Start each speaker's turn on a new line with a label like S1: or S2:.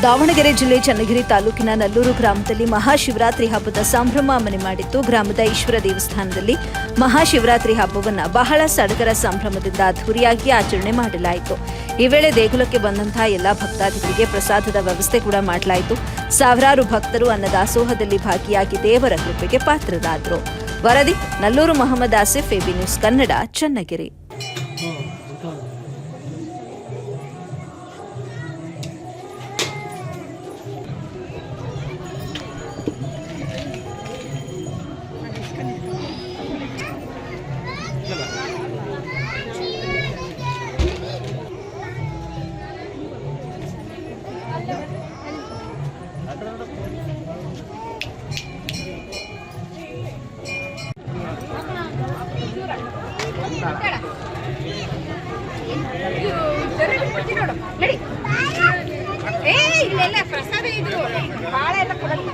S1: ದಾವಣಗೆರೆ ಜಿಲ್ಲೆ ಚನ್ನಗಿರಿ ತಾಲೂಕಿನ ನಲ್ಲೂರು ಗ್ರಾಮದಲ್ಲಿ ಮಹಾಶಿವರಾತ್ರಿ ಹಬ್ಬದ ಸಂಭ್ರಮ ಮನೆ ಮಾಡಿತ್ತು. ಗ್ರಾಮದ ಈಶ್ವರ ದೇವಸ್ಥಾನದಲ್ಲಿ ಮಹಾಶಿವರಾತ್ರಿ ಹಬ್ಬವನ್ನು ಬಹಳ ಸಡಗರ ಸಂಭ್ರಮದಿಂದ ಅದ್ದೂರಿಯಾಗಿ ಆಚರಣೆ ಮಾಡಲಾಯಿತು. ಈ ವೇಳೆ ದೇಗುಲಕ್ಕೆ ಬಂದಂತಹ ಎಲ್ಲಾ ಭಕ್ತಾದಿಗಳಿಗೆ ಪ್ರಸಾದದ ವ್ಯವಸ್ಥೆ ಕೂಡ ಮಾಡಲಾಯಿತು. ಸಾವಿರಾರು ಭಕ್ತರು ಅನ್ನದಾಸೋಹದಲ್ಲಿ ಭಾಗಿಯಾಗಿ ದೇವರ ಕೃಪೆಗೆ ಪಾತ್ರರಾದರು. ವರದಿ ನಲ್ಲೂರು ಮೊಹಮ್ಮದ್ ಆಸಿಫ್, ಎಬಿ ನ್ಯೂಸ್ ಕನ್ನಡ, ಚನ್ನಗಿರಿ.
S2: ಪ್ರಸಾದ ಇದು ಭಾಳ ಎಲ್ಲ ಕೊಡಲ್ಲ.